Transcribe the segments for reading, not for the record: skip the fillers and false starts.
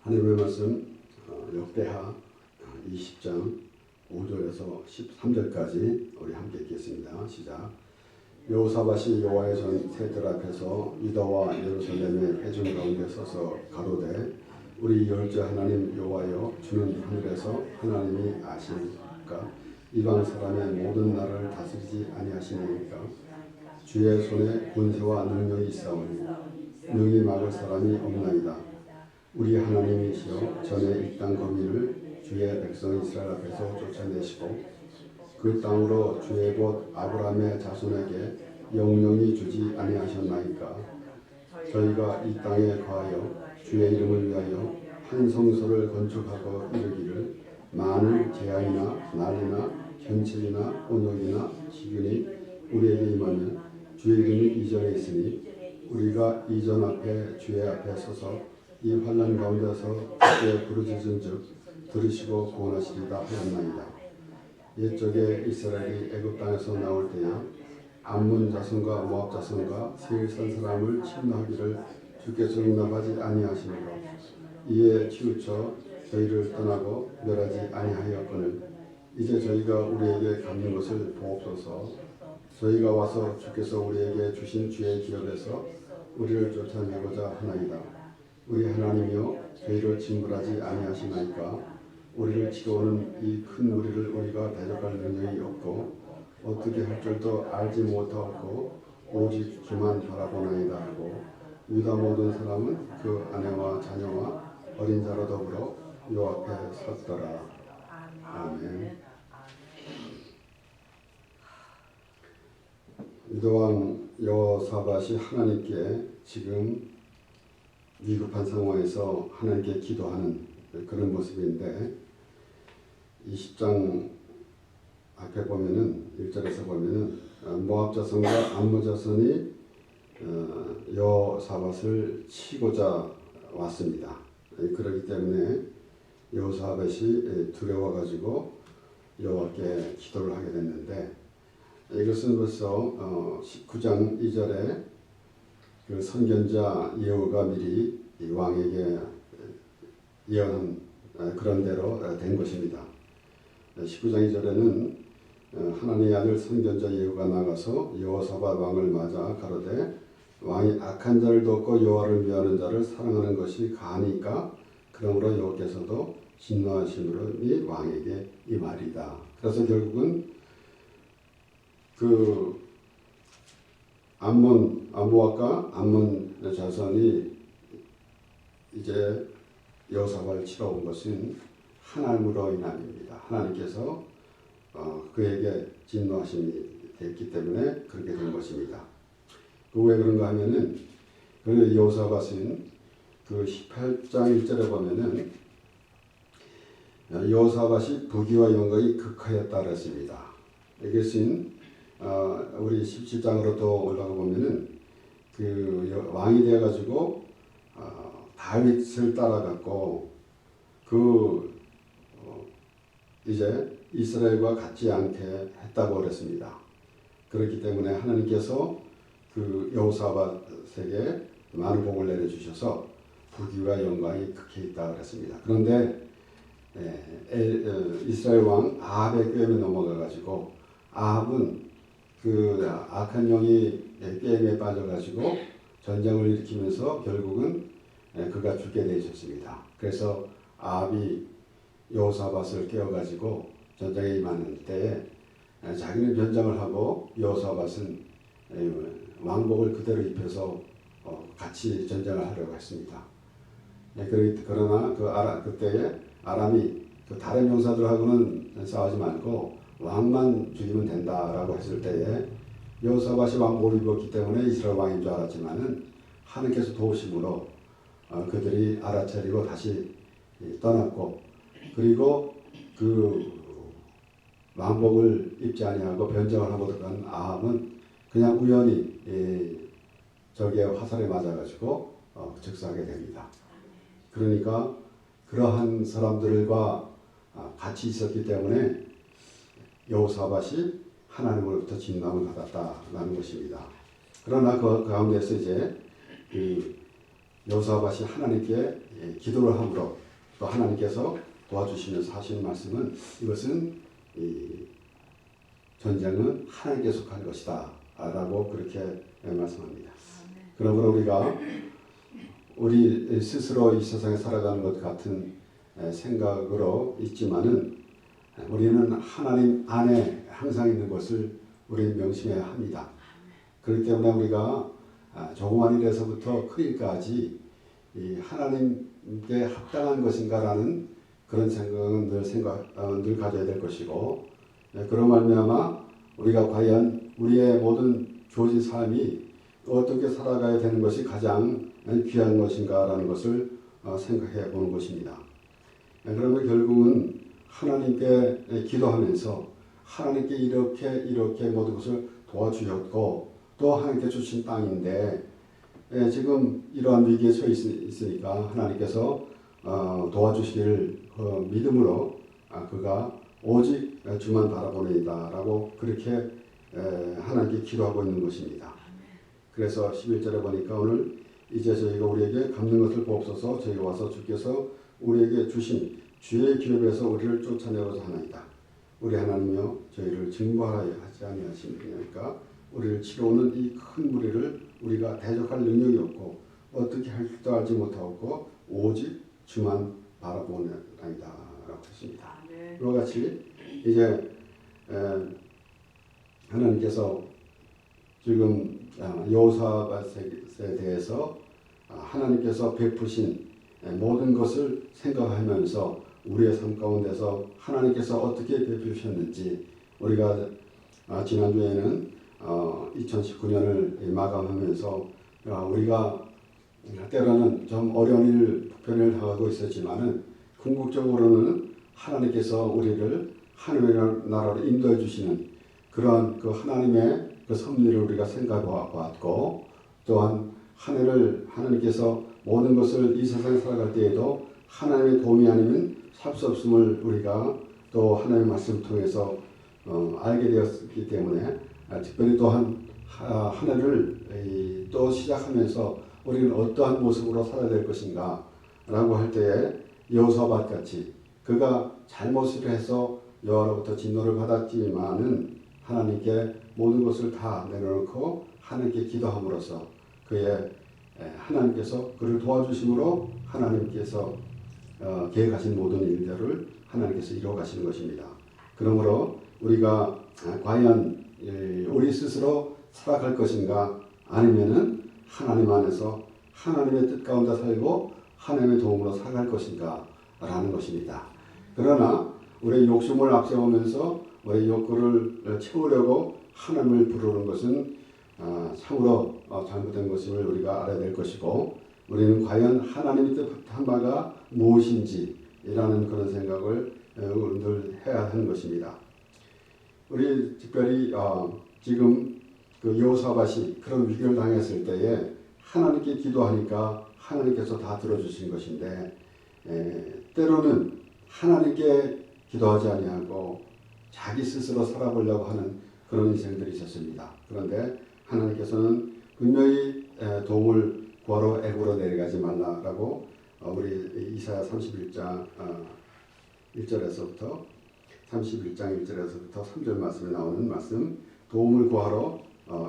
하나님의 말씀 역대하 20장 5절에서 13절까지 우리 함께 읽겠습니다. 시작. 여호사밧이 여호와의 전 새들 앞에서 유다와 예루살렘의 회중 가운데 서서 가로되 우리 열조 하나님 여호와여, 주는 하늘에서 하나님이 아시니까 이방 사람의 모든 나라를 다스리지 아니하시니까 주의 손에 권세와 능력이 있사오니 능히 막을 사람이 없나이다. 우리 하나님이시여, 전에 이 땅 거민을 주의 백성 이스라엘 앞에서 쫓아내시고 그 땅으로 주의 곧 아브라함의 자손에게 영영히 주지 아니하셨나이까. 저희가 이 땅에 거하여 주의 이름을 위하여 한 성소를 건축하고 이르기를 만일 재앙이나 난리나 현책이나 온역이나 기근이 우리에게 임하면 주의 이름이 이전에 있으니 우리가 이전 앞에 주의 앞에 서서 이 환난 가운데서 주께 부르짖은즉 들으시고 구원하시리다 하였나이다. 옛적에 이스라엘이 애굽 땅에서 나올 때에 암몬 자손과 모압 자손과 세일 산 사람을 침노하기를 주께서 용납하지 아니하시므로 이에 치우쳐 저희를 떠나고 멸하지 아니하였거늘 이제 저희가 우리에게 갚는 것을 보옵소서. 저희가 와서 주께서 우리에게 주신 주의 기업에서 우리를 쫓아내고자 하나이다. 우리 하나님이여, 저희를 징벌하지 아니하시나이까. 우리를 치러오는 이 큰 무리를 우리가 대적할 능력이 없고 어떻게 할 줄도 알지 못하고 오직 주만 바라보나이다 하고 유다 모든 사람은 그 아내와 자녀와 어린 자로 더불어 요 앞에 섰더라. 아멘. 유다왕 여호사밧이 하나님께 지금 위급한 상황에서 하나님께 기도하는 그런 모습인데, 20장 앞에 보면은 1절에서 보면은 모압 자손과 암몬 자손이 여호사밧을 치고자 왔습니다. 그렇기 때문에 여호사밧이 두려워 가지고 여호와께 기도를 하게 됐는데, 이것은 벌써 19장 2절에 그 선견자 예후가 미리 이 왕에게 예언한 그런 대로 된 것입니다. 19장 2절에는 하나님의 아들 선견자 예후가 나가서 여호사밧 왕을 맞아 가로되 왕이 악한 자를 돕고 여호와를 미워하는 자를 사랑하는 것이 가하니까 그러므로 여호께서도 진노하심으로 이 왕에게 이 말이다. 그래서 결국은 그 모압과 암몬 자손이 이제 여호사밧을 치러 온 것은 하나님으로 인함입니다. 하나님께서 그에게 진노하심이 됐기 때문에 그렇게 된 것입니다. 왜 그런가 하면은 그 여호사밧은 그 18장 1절에 보면은 여호사밧이 부귀와 영광이 극하였다 그랬습니다. 이것은 우리 17장으로 또 올라가 보면은 그 왕이 되어 가지고 다윗을 따라갔고 이제 이스라엘과 같지 않게 했다고 그랬습니다. 그렇기 때문에 하나님께서 그 여호사밧에게 많은 복을 내려주셔서 부귀와 영광이 극히 있다 그랬습니다. 그런데 이스라엘 왕 아합의 꾀임에 넘어가 가지고 아합은 그 악한 영이 게임에 빠져가지고 전쟁을 일으키면서 결국은 그가 죽게 되셨습니다. 그래서 아합이 여호사밧을 깨워가지고 전쟁에 임하는 때에 자기는 변장을 하고 여호사밧은 왕복을 그대로 입혀서 같이 전쟁을 하려고 했습니다. 그러나 그때에 아람이 그 다른 용사들하고는 싸우지 말고 왕만 죽이면 된다라고 했을 때에 여호사밧이 왕복을 입었기 때문에 이스라엘 왕인 줄 알았지만은 하나님께서 도우심으로 그들이 알아차리고 다시 떠났고, 그리고 그 왕복을 입지 아니하고 변장을 하고 들어간 아합은 그냥 우연히 적의 화살에 맞아가지고 즉사하게 됩니다. 그러니까 그러한 사람들과 같이 있었기 때문에 여호사밧이 하나님으로부터 진노함을 받았다라는 것입니다. 그러나 그 가운데서 이제 그 여호사밧이 하나님께 기도를 함으로 또 하나님께서 도와주시면서 하시는 말씀은 이것은 이 전쟁은 하나님께 속한 것이다 라고 그렇게 말씀합니다. 그러므로 우리가 우리 스스로 이 세상에 살아가는 것 같은 생각으로 있지만은 우리는 하나님 안에 항상 있는 것을 우리는 명심해야 합니다. 그렇기 때문에 우리가 조그만 일에서부터 큰 일까지 이 하나님께 합당한 것인가라는 그런 생각은 늘 가져야 될 것이고, 그런 말미암아 우리가 과연 우리의 모든 주어진 삶이 어떻게 살아가야 되는 것이 가장 귀한 것인가라는 것을 생각해 보는 것입니다. 그러면 결국은 하나님께 기도하면서 하나님께 이렇게 모든 것을 도와주셨고 또 하나님께 주신 땅인데 지금 이러한 위기에 처해 있으니까 하나님께서 도와주시기를 믿음으로 그가 오직 주만 바라보내이다 라고 그렇게 하나님께 기도하고 있는 것입니다. 그래서 11절에 보니까 오늘 이제 저희가 우리에게 갚는 것을 보옵소서. 저희가 와서 주께서 우리에게 주신 주의 기업에서 우리를 쫓아내고자 하나이다. 우리 하나님이여 저희를 증거하라 하지 아니하시니까 우리를 치러오는 이 큰 무리를 우리가 대적할 능력이 없고 어떻게 할 줄도 알지 못하고 오직 주만 바라보나이다 라고 했습니다. 이와 같이 이제 하나님께서 지금 여호사밧에 대해서 하나님께서 베푸신 모든 것을 생각하면서 우리의 삶 가운데서 하나님께서 어떻게 베푸셨는지 우리가 지난주에는 2019년을 마감하면서 우리가 때로는 좀 어려운 일, 불편을 당하고 있었지만은 궁극적으로는 하나님께서 우리를 하나님의 나라로 인도해 주시는 그러한 그 하나님의 그 섭리를 우리가 생각해 보았고, 또한 한 해를 하나님께서 모든 것을 이 세상에 살아갈 때에도 하나님의 도움이 아니면 살 수 없음을 우리가 또 하나님의 말씀을 통해서 알게 되었기 때문에 특별히 또한 한 해를 또 시작하면서 우리는 어떠한 모습으로 살아야 될 것인가 라고 할 때에 여호사밧 같이 그가 잘못을 해서 여호와로부터 진노를 받았지만은 하나님께 모든 것을 다 내려놓고 하나님께 기도함으로써 그의 하나님께서 그를 도와주심으로 하나님께서 계획하신 모든 일들을 하나님께서 이루어 가시는 것입니다. 그러므로 우리가 과연 우리 스스로 살아갈 것인가 아니면은 하나님 안에서 하나님의 뜻 가운데 살고 하나님의 도움으로 살아갈 것인가 라는 것입니다. 그러나 우리의 욕심을 앞세우면서 우리의 욕구를 채우려고 하나님을 부르는 것은 참으로 잘못된 것임을 우리가 알아야 될 것이고, 우리는 과연 하나님이 뜻한 바가 무엇인지 라는 그런 생각을 늘 해야 하는 것입니다. 우리 특별히 지금 그 여호사밧이 그런 위기를 당했을 때에 하나님께 기도하니까 하나님께서 다 들어주신 것인데 때로는 하나님께 기도하지 아니하고 자기 스스로 살아보려고 하는 그런 인생들이 있었습니다. 그런데 하나님께서는 분명히 도움을 구하러 애굽으로 내려가지 말라라고 우리 이사야 31장 1절에서부터 3절 말씀에 나오는 말씀, 도움을 구하러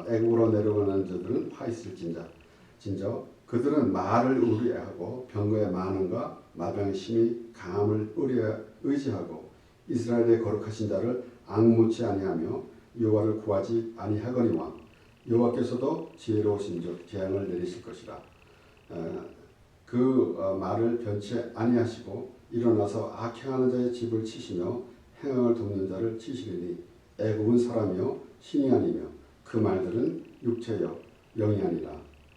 애굽으로 내려가는 자들은 화 있을진저 그들은 말을 의뢰하고 병거의 많음과 마병의 힘이 강함을 의지하고 이스라엘의 거룩하신 자를 앙무치 아니하며 여호와를 구하지 아니하거니와 여호와께서도 지혜로우신즉 재앙을 내리실 것이라. 그 말을 변치 아니하시고 일어나서 악행하는 자의 집을 치시며 행악을 돕는 자를 치시리니 애굽은 사람이요 신이 아니며 그 말들은 육체요 영이 아니라.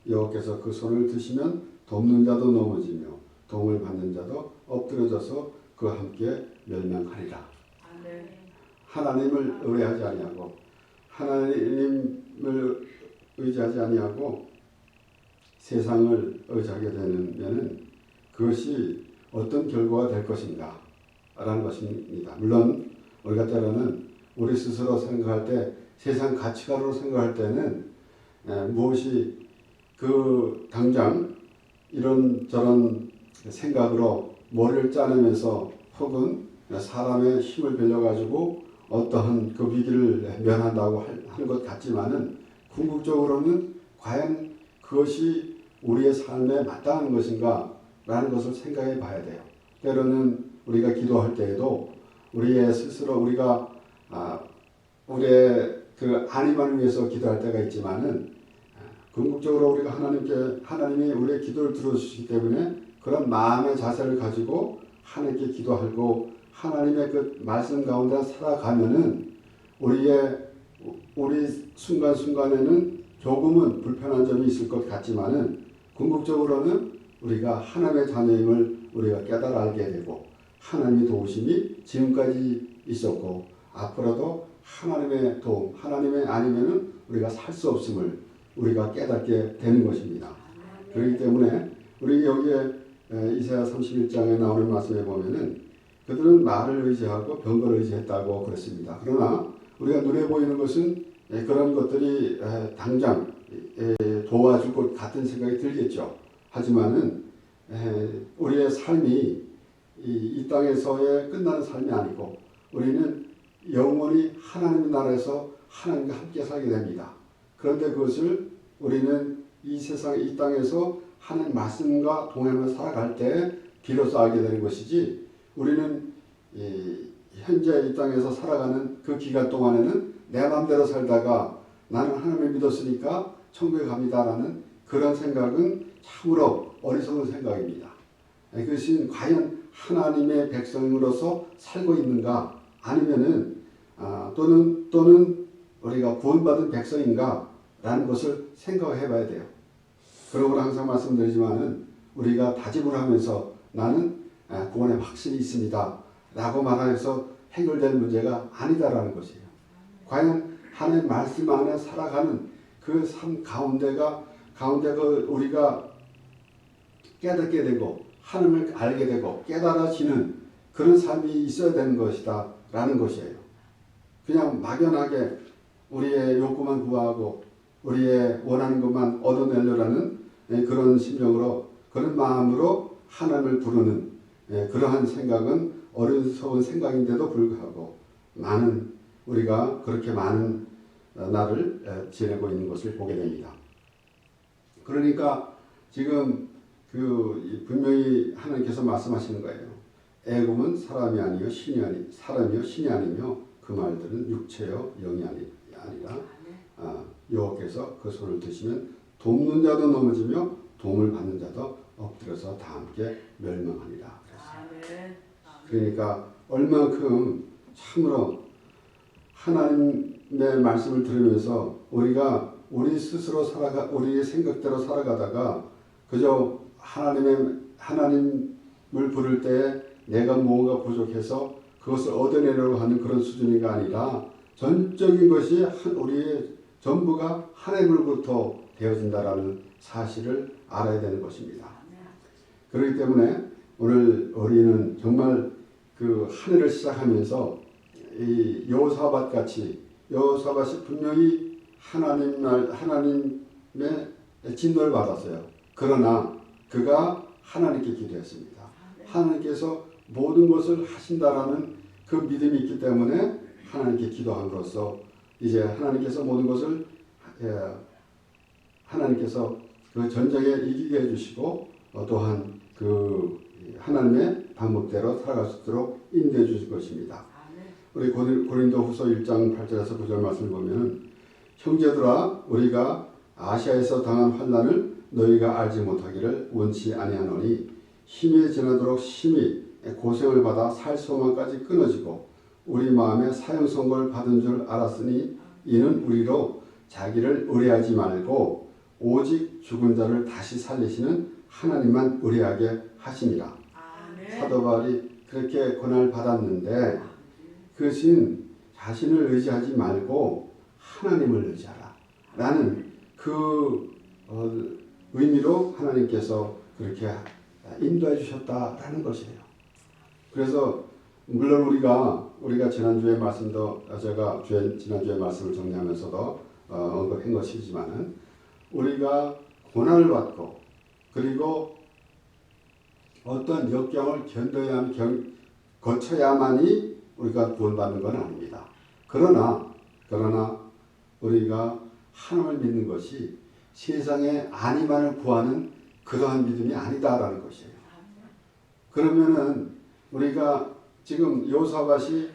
여호와께서 그 손을 드시면 돕는 자도 넘어지며 도움을 받는 자도 엎드려져서 그와 함께 멸망하리라. 하나님을 의뢰하지 아니하고 하나님을 의지하지 아니하고 세상을 의지하게 되면은 그것이 어떤 결과가 될 것인가 라는 것입니다. 물론 우리가 때로는 우리 스스로 생각할 때 세상 가치관으로 생각할 때는 무엇이 그 당장 이런저런 생각으로 머리를 짜내면서 혹은 사람의 힘을 빌려가지고 어떠한 그 위기를 면한다고 하는 것 같지만은 궁극적으로는 과연 그것이 우리의 삶에 마땅한 것인가 라는 것을 생각해 봐야 돼요. 때로는 우리가 기도할 때에도 우리의 스스로 우리가 우리의 그 안위만을 위해서 기도할 때가 있지만은 궁극적으로 우리가 하나님이 우리의 기도를 들어주시기 때문에 그런 마음의 자세를 가지고 하나님께 기도하고 하나님의 그 말씀 가운데 살아가면은 우리 순간순간에는 조금은 불편한 점이 있을 것 같지만은 궁극적으로는 우리가 하나님의 자녀임을 우리가 깨달아 알게 되고 하나님의 도우심이 지금까지 있었고 앞으로도 하나님의 도움, 하나님의 아니면은 우리가 살 수 없음을 우리가 깨닫게 되는 것입니다. 그렇기 때문에 우리 여기에 이사야 31장에 나오는 말씀에 보면은 그들은 말을 의지하고 병거를 의지했다고 그랬습니다. 그러나 우리가 눈에 보이는 것은 그런 것들이 당장 도와줄 것 같은 생각이 들겠죠. 하지만은 우리의 삶이 이 땅에서의 끝나는 삶이 아니고 우리는 영원히 하나님의 나라에서 하나님과 함께 살게 됩니다. 그런데 그것을 우리는 이 세상, 이 땅에서 하나님 말씀과 동행하며 살아갈 때 비로소 알게 되는 것이지 우리는 현재 이 땅에서 살아가는 그 기간 동안에는 내 마음대로 살다가 나는 하나님을 믿었으니까 천국에 갑니다라는 그런 생각은 참으로 어리석은 생각입니다. 그것이 과연 하나님의 백성으로서 살고 있는가 아니면은 또는 우리가 구원받은 백성인가 라는 것을 생각해 봐야 돼요. 그러고 항상 말씀드리지만은 우리가 다짐을 하면서 나는 구원에 확신이 있습니다 라고 말해서 해결될 문제가 아니다라는 것이에요. 과연 하나님의 말씀 안에 살아가는 그 삶 가운데 우리가 깨닫게 되고 하나님을 알게 되고 깨달아지는 그런 삶이 있어야 되는 것이다 라는 것이에요. 그냥 막연하게 우리의 욕구만 구하고 우리의 원하는 것만 얻어내려라는 그런 심정으로 그런 마음으로 하나님을 부르는 그러한 생각은 어리석은 생각인데도 불구하고 우리가 그렇게 많은 날을 지내고 있는 것을 보게 됩니다. 그러니까 지금 분명히 하나님께서 말씀하시는 거예요. 애굽은 사람이요 신이 아니며 그 말들은 육체요 영이 아니라 여호와께서 그 손을 드시면 돕는 자도 넘어지며 도움을 받는 자도 엎드려서 다 함께 멸망하리라. 그러니까 얼만큼 참으로 하나님의 말씀을 들으면서 우리가 우리 스스로 우리의 생각대로 살아가다가 그저 하나님을 부를 때 내가 무언가 부족해서 그것을 얻어내려고 하는 그런 수준이가 아니라 전적인 것이 우리의 전부가 하나님으로부터 되어진다라는 사실을 알아야 되는 것입니다. 그렇기 때문에 오늘 우리는 정말 그 한 해를 시작하면서 이 여호사밧 같이 여호사밧이 분명히 하나님의 진노를 받았어요. 그러나 그가 하나님께 기도했습니다. 하나님께서 모든 것을 하신다라는 그 믿음이 있기 때문에 하나님께 기도함으로써 이제 하나님께서 모든 것을 하나님께서 그 전쟁에 이기게 해주시고 또한 그 하나님의 방법대로 살아갈 수 있도록 인도해 주실 것입니다. 우리 고린도후서 1장 8절에서 9절 말씀을 보면 형제들아 우리가 아시아에서 당한 환난을 너희가 알지 못하기를 원치 아니하노니 힘이 지나도록 심히 고생을 받아 살 소망까지 끊어지고 우리 마음에 사형 선고를 받은 줄 알았으니 이는 우리로 자기를 의뢰하지 말고 오직 죽은 자를 다시 살리시는 하나님만 의뢰하게 하시니라. 사도 바울이 그렇게 고난을 받았는데 그것은 자신을 의지하지 말고 하나님을 의지하라 라는 그 의미로 하나님께서 그렇게 인도해 주셨다라는 것이에요. 그래서 물론 우리가 지난주에 말씀도 제가 지난주에 말씀을 정리하면서도 언급한 것이지만은 우리가 고난을 받고 그리고 어떤 역경을 거쳐야만이 우리가 구원받는 건 아닙니다. 그러나 우리가 하나님을 믿는 것이 세상의 안위만을 구하는 그러한 믿음이 아니다라는 것이에요. 그러면은 우리가 지금 여호사밧이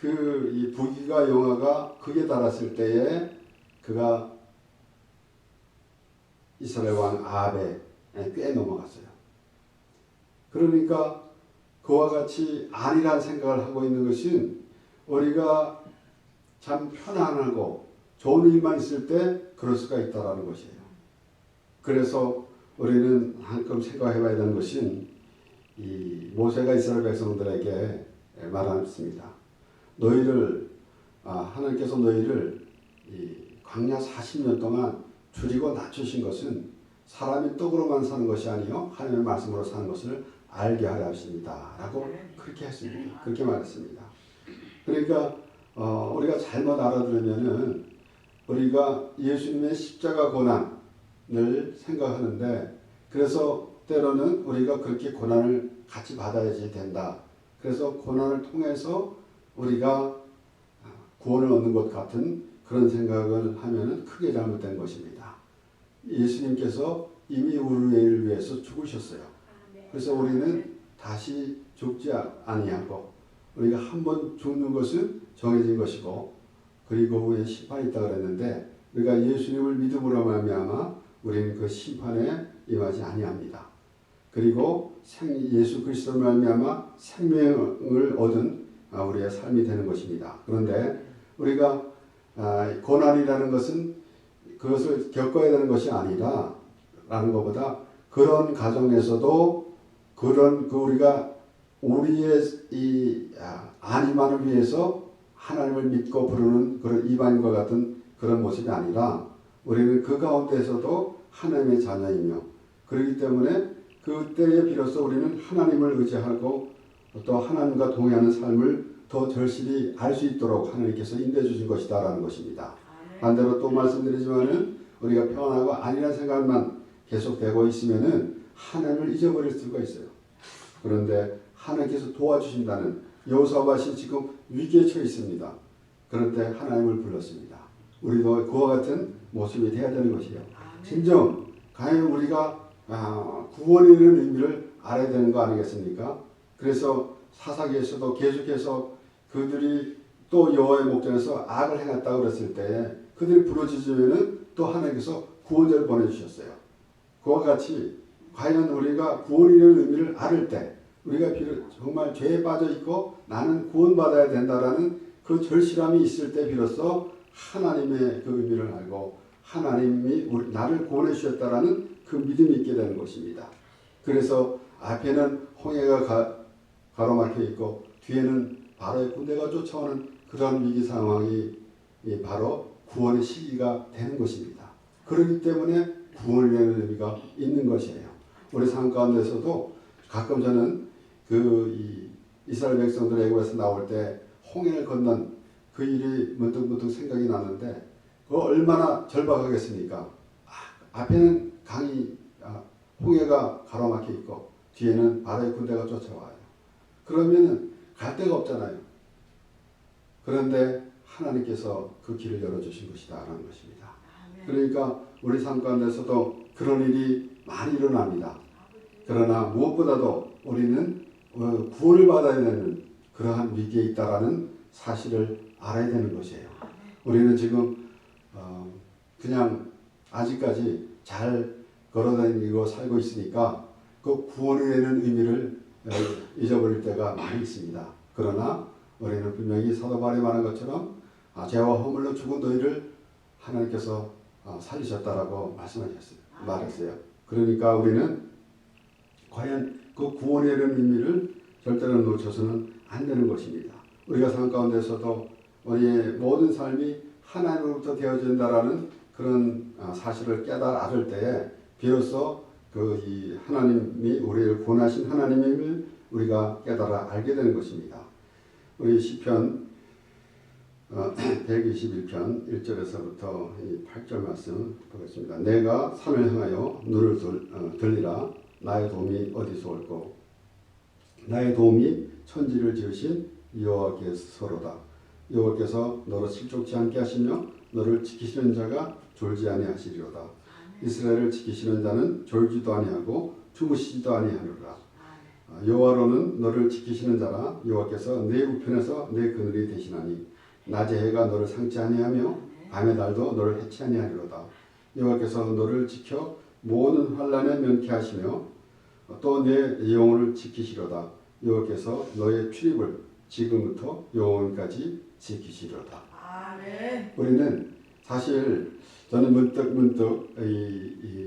이 부귀가 영화가 극에 달았을 때에 그가 이스라엘 왕 아합에 꽤 넘어갔어요. 그러니까 그와 같이 아니란 생각을 하고 있는 것은 우리가 참 편안하고 좋은 일만 있을 때 그럴 수가 있다라는 것이에요. 그래서 우리는 한껏 생각해 봐야 되는 것은 이 모세가 이스라엘 백성들에게 말했습니다. 하나님께서 너희를 이 광야 40년 동안 줄이고 낮추신 것은 사람이 떡으로만 사는 것이 아니요 하나님의 말씀으로 사는 것을 알게 하려 하십니다. 라고 그렇게 했습니다. 그렇게 말했습니다. 그러니까 우리가 잘못 알아들으면은 우리가 예수님의 십자가 고난을 생각하는데 그래서 때로는 우리가 그렇게 고난을 같이 받아야지 된다. 그래서 고난을 통해서 우리가 구원을 얻는 것 같은 그런 생각을 하면은 크게 잘못된 것입니다. 예수님께서 이미 우리를 위해서 죽으셨어요. 그래서 우리는 다시 죽지 아니하고 우리가 한번 죽는 것은 정해진 것이고 그리고 후에 심판이 있다 그랬는데 우리가 예수님을 믿음으로 말미암아 우리는 그 심판에 임하지 아니합니다. 그리고 예수 그리스도로 말미암아 생명을 얻은 우리의 삶이 되는 것입니다. 그런데 우리가 고난이라는 것은 그것을 겪어야 되는 것이 아니라 라는 것보다 그런 가정에서도 우리가 우리의 이 안위만을 위해서 하나님을 믿고 부르는 그런 이방인과 같은 그런 모습이 아니라 우리는 그 가운데서도 하나님의 자녀이며 그렇기 때문에 그때에 비로소 우리는 하나님을 의지하고 또 하나님과 동행하는 삶을 더 절실히 알 수 있도록 하나님께서 인도해 주신 것이다라는 것입니다. 반대로 또 말씀드리지만은 우리가 평안하고 아니라는 생각만 계속되고 있으면은 하나님을 잊어버릴 수가 있어요. 그런데 하나님께서 도와주신다는 여호사밧이 지금 위기에 처해 있습니다. 그런데 하나님을 불렀습니다. 우리도 그와 같은 모습이 되어야 되는 것이에요. 진정 과연 우리가 구원이라는 의미를 알아야 되는 거 아니겠습니까? 그래서 사사기에서도 계속해서 그들이 또 여호와의 목전에서 악을 행했다고 그랬을 때 그들이 부르짖으면은 또 하나님께서 구원자를 보내주셨어요. 그와 같이 과연 우리가 구원이라는 의미를 알을 때 우리가 정말 죄에 빠져 있고 나는 구원받아야 된다라는 그 절실함이 있을 때 비로소 하나님의 그 의미를 알고 하나님이 나를 구원해 주셨다라는 그 믿음이 있게 되는 것입니다. 그래서 앞에는 홍해가 가로막혀 있고 뒤에는 바로의 군대가 쫓아오는 그런 위기 상황이 바로 구원의 시기가 되는 것입니다. 그렇기 때문에 구원이라는 의미가 있는 것이에요. 우리 삶 가운데서도 가끔 저는 이스라엘 백성들 애굽에서 나올 때 홍해를 건넌 그 일이 문득문득 생각이 나는데 그 얼마나 절박하겠습니까? 앞에는 홍해가 가로막혀 있고 뒤에는 바로의 군대가 쫓아와요. 그러면은 갈 데가 없잖아요. 그런데 하나님께서 그 길을 열어주신 것이다라는 것입니다. 그러니까 우리 삶 가운데서도 그런 일이 많이 일어납니다. 그러나 무엇보다도 우리는 구원을 받아야 되는 그러한 위기에 있다라는 사실을 알아야 되는 것이에요. 우리는 지금 그냥 아직까지 잘 걸어다니고 살고 있으니까 그 구원이라는 의미를 잊어버릴 때가 많이 있습니다. 그러나 우리는 분명히 사도 바울이 말한 것처럼 죄와 허물로 죽은 너희를 하나님께서 살리셨다라고 말했어요. 그러니까 우리는 과연 그 구원이라는 의미를 절대로 놓쳐서는 안 되는 것입니다. 우리가 삶 가운데서도 우리의 모든 삶이 하나님으로부터 되어진다라는 그런 사실을 알을 때에 비로소 이 하나님이 우리를 구원하신 하나님임을 우리가 깨달아 알게 되는 것입니다. 우리 시편 121편 1절에서부터 8절 말씀 보겠습니다. 내가 산을 향하여 눈을 들리라. 나의 도움이 어디서 올꼬. 나의 도움이 천지를 지으신 여호와께서로다. 여호와께서 너를 실족지 않게 하시며 너를 지키시는 자가 졸지 아니하시리로다. 이스라엘을 지키시는 자는 졸지도 아니하고 주무시지도 아니하리로다. 여호와로는 너를 지키시는 자라. 여호와께서 내 우편에서 내 그늘이 되시나니 낮의 해가 너를 상치 아니하며 밤의 달도 너를 해치 아니하리로다. 여호와께서 너를 지켜 모든 환난에 면케하시며 또 내 영혼을 지키시로다. 여호와께서 너의 출입을 지금부터 영원까지 지키시로다. 아멘. 우리는 사실 저는 문득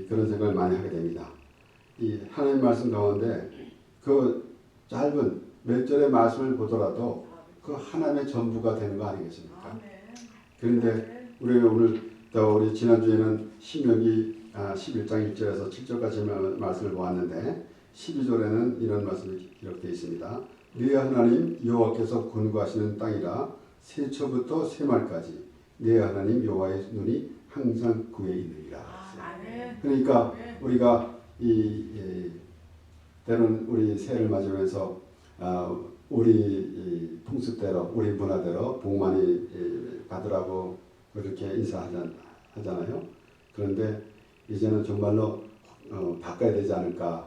그런 생각을 많이 하게 됩니다. 이 하나님 말씀 가운데 그 짧은 몇 절의 말씀을 보더라도 그 하나님의 전부가 되는 거 아니겠습니까? 그런데 우리 지난주에는 신명기 11장 1절에서 7절까지 말씀을 보았는데 12절에는 이런 말씀이 기록되어 있습니다. 네 하나님 여호와께서 권고하시는 땅이라 세초부터 세말까지 네 하나님 여호와의 눈이 항상 그에 있느니라. 그러니까 우리가 때로는 우리 새해를 맞으면서 우리 풍습대로 우리 문화대로 복 많이 받으라고 그렇게 인사하잖아요. 그런데 이제는 정말로 바꿔야 되지 않을까.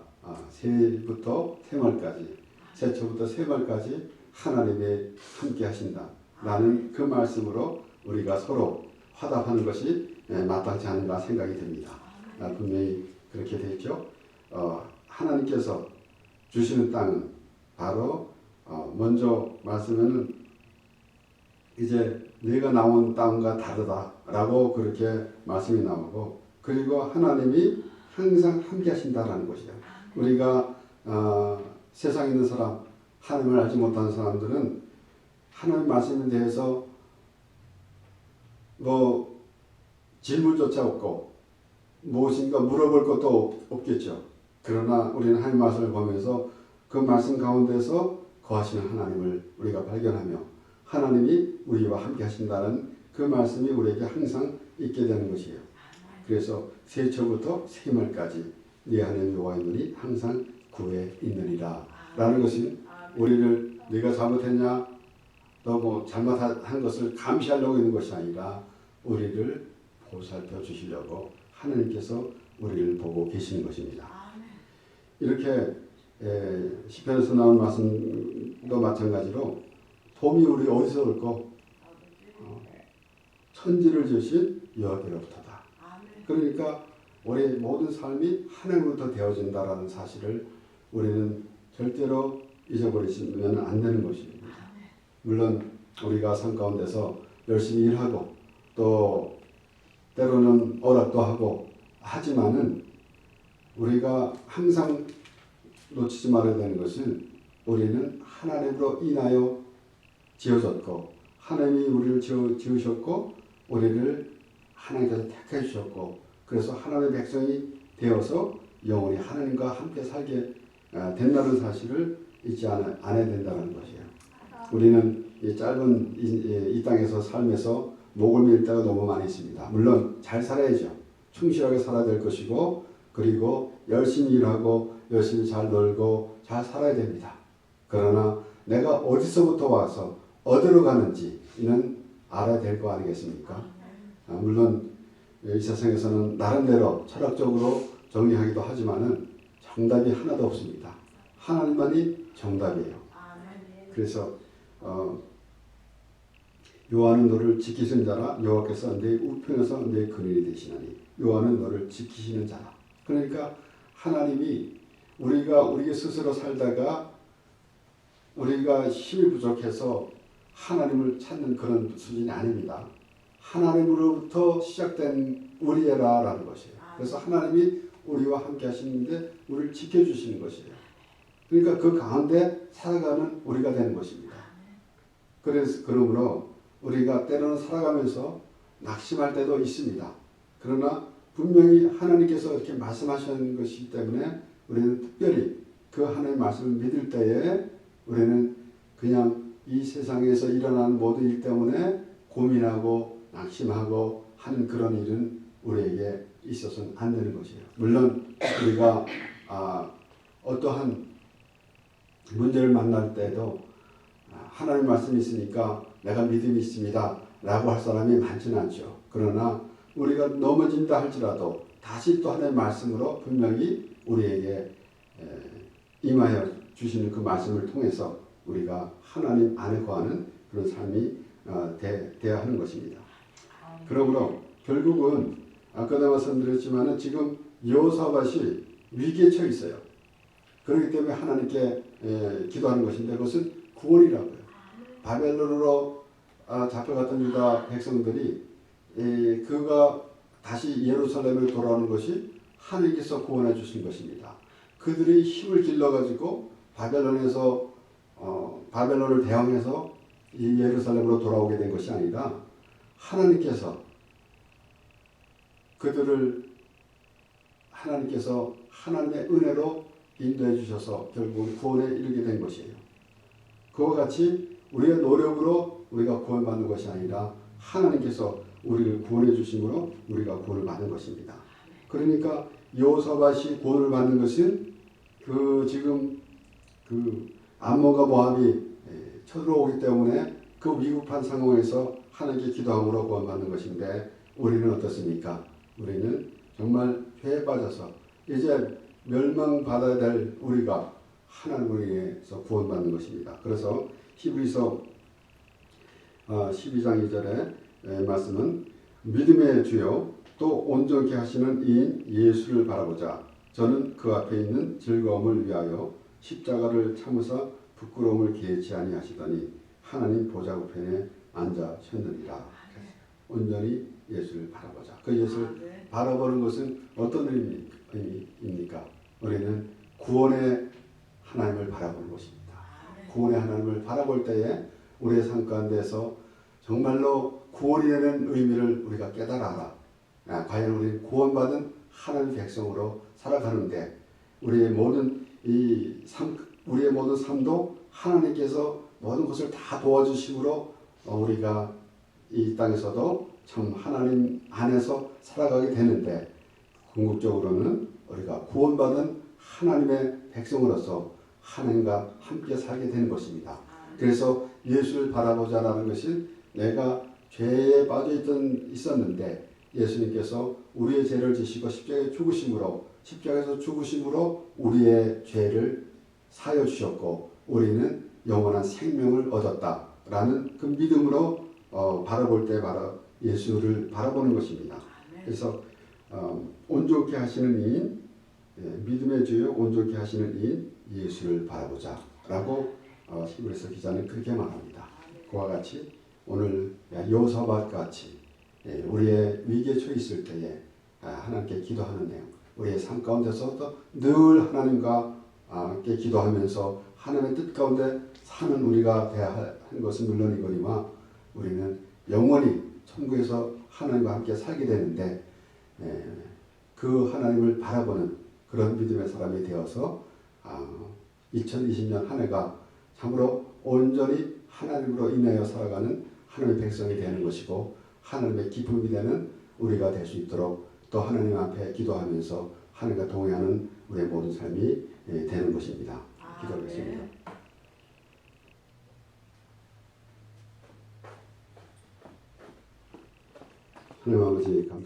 새해부터 새말까지 새초부터 새말까지 하나님이 함께 하신다. 라는 그 말씀으로 우리가 서로 화답하는 것이 마땅치 않은가 생각이 듭니다. 분명히 그렇게 되죠. 하나님께서 주시는 땅은 바로 먼저 말씀에는 이제 내가 나온 땅과 다르다라고 그렇게 말씀이 나오고 그리고 하나님이 항상 함께 하신다라는 것이에요. 우리가 세상에 있는 사람, 하나님을 알지 못하는 사람들은 하나님 말씀에 대해서 질문조차 없고 무엇인가 물어볼 것도 없겠죠. 그러나 우리는 하나님 말씀을 보면서 그 말씀 가운데서 거하시는 하나님을 우리가 발견하며 하나님이 우리와 함께 하신다는 그 말씀이 우리에게 항상 있게 되는 것이에요. 그래서 세초부터 세말까지 네 하나님 여호와의 눈이 항상 구에 있느니라 라는 것은 우리를 네가 잘못했냐 너 잘못한 것을 감시하려고 있는 것이 아니라 우리를 보살펴 주시려고 하나님께서 우리를 보고 계시는 것입니다. 이렇게 시편에서 나온 말씀도 마찬가지로 봄이 우리 어디서 올고 천지를 지으신 여호와께로부터다. 그러니까 우리 모든 삶이 하나님으로부터 되어진다라는 사실을 우리는 절대로 잊어버리시면 안 되는 것입니다. 물론 우리가 삶 가운데서 열심히 일하고 또 때로는 오락도 하고 하지만은 우리가 항상 놓치지 말아야 되는 것은 우리는 하나님으로 인하여 지어졌고 하나님이 우리를 지으셨고 우리를 하나님께서 택해 주셨고 그래서 하나님의 백성이 되어서 영원히 하나님과 함께 살게 된다는 사실을 잊지 않아야 된다는 것이에요. 우리는 이 짧은 이 땅에서 삶에서 목을 밀 때가 너무 많이 있습니다. 물론 잘 살아야죠. 충실하게 살아야 될 것이고 그리고 열심히 일하고 열심히 잘 놀고 잘 살아야 됩니다. 그러나 내가 어디서부터 와서 어디로 가는지는 알아야 될 거 아니겠습니까? 물론 이 세상에서는 나름대로 철학적으로 정리하기도 하지만은 정답이 하나도 없습니다. 하나님만이 정답이에요. 그래서 여호와는 너를 지키시는 자라. 여호와께서 내 우편에서 내 그늘이 되시나니 여호와는 너를 지키시는 자라. 그러니까 하나님이 우리가 스스로 살다가 우리가 힘이 부족해서 하나님을 찾는 그런 수준이 아닙니다. 하나님으로부터 시작된 우리라는 것이에요. 그래서 하나님이 우리와 함께 하시는데 우리를 지켜주시는 것이에요. 그러니까 그 가운데 살아가는 우리가 되는 것입니다. 그러므로 우리가 때로는 살아가면서 낙심할 때도 있습니다. 그러나 분명히 하나님께서 이렇게 말씀하시는 것이기 때문에 우리는 특별히 그 하나님의 말씀을 믿을 때에 우리는 그냥 이 세상에서 일어나는 모든 일 때문에 고민하고 낙심하고 하는 그런 일은 우리에게 있어서는 안 되는 것이에요. 물론 우리가 어떠한 문제를 만날 때도 하나님 말씀이 있으니까 내가 믿음이 있습니다 라고 할 사람이 많지는 않죠. 그러나 우리가 넘어진다 할지라도 다시 또 하나님의 말씀으로 분명히 우리에게 임하여 주시는 그 말씀을 통해서 우리가 하나님 안에 거하는 그런 삶이 되어야 하는 것입니다. 그러므로 결국은 아까도 말씀드렸지만 지금 여호사밧이 위기에 처해 있어요. 그렇기 때문에 하나님께 기도하는 것인데 그것은 구원이라고요. 바벨론으로 잡혀갔던 유다 백성들이 그가 다시 예루살렘으로 돌아오는 것이 하나님께서 구원해 주신 것입니다. 그들이 힘을 길러가지고 바벨론을 대항해서 이 예루살렘으로 돌아오게 된 것이 아니라 하나님께서 하나님의 은혜로 인도해 주셔서 결국 구원에 이르게 된 것이에요. 그와 같이 우리의 노력으로 우리가 구원받는 것이 아니라 하나님께서 우리를 구원해 주심으로 우리가 구원을 받는 것입니다. 그러니까 여호사밧이 구원을 받는 것은 지금 암몬과 모압이 쳐들어오기 때문에 그 위급한 상황에서 하나님께 기도함으로 구원받는 것인데 우리는 어떻습니까? 우리는 정말 죄에 빠져서 이제 멸망받아야 될 우리가 하나님을 위해서 구원받는 것입니다. 그래서 히브리서 12장 2절의 말씀은 믿음의 주요 또 온전케 하시는 이인 예수를 바라보자. 저는 그 앞에 있는 즐거움을 위하여 십자가를 참으사 부끄러움을 개의치 아니하시더니 하나님 보좌 우편에 앉으셨느니라. 온전히 예수를 바라보자. 그 예수를 바라보는 것은 어떤 의미입니까? 우리는 구원의 하나님을 바라보는 것입니다. 구원의 하나님을 바라볼 때에 우리의 삶 가운데서 정말로 구원이 되는 의미를 우리가 깨달아라. 과연 우리는 구원받은 하나님의 백성으로 살아가는데 우리의 모든 삶도 하나님께서 모든 것을 다 도와주심으로 우리가 이 땅에서도 참 하나님 안에서 살아가게 되는데 궁극적으로는 우리가 구원받은 하나님의 백성으로서 하나님과 함께 살게 되는 것입니다. 그래서 예수를 바라보자라는 것은 내가 죄에 빠져 있었는데 예수님께서 우리의 죄를 지시고 십자가에서 죽으심으로 우리의 죄를 사하여 주셨고 우리는 영원한 생명을 얻었다라는 그 믿음으로 바라볼 때 바로 예수를 바라보는 것입니다. 그래서 온전케 하시는 이인, 믿음의 주요 온전케 하시는 이인 예수를 바라보자 라고 히브리서 기자는 그렇게 말합니다. 그와 같이 오늘 여호사밧 같이 우리의 위기에 처해 있을 때에 하나님께 기도하는 내용, 우리의 삶 가운데서도 늘 하나님과 함께 기도하면서 하나님의 뜻 가운데 사는 우리가 되어야 하는 것은 물론이거니와 우리는 영원히 천국에서 하나님과 함께 살게 되는데 그 하나님을 바라보는 그런 믿음의 사람이 되어서 2020년 한 해가 참으로 온전히 하나님으로 인하여 살아가는 하나님의 백성이 되는 것이고 하나님의 기쁨이 되는 우리가 될 수 있도록 또 하나님 앞에 기도하면서 하나님과 동행하는 우리의 모든 삶이 되는 것입니다. 기도하겠습니다. 하나님 아버지 감사합니다.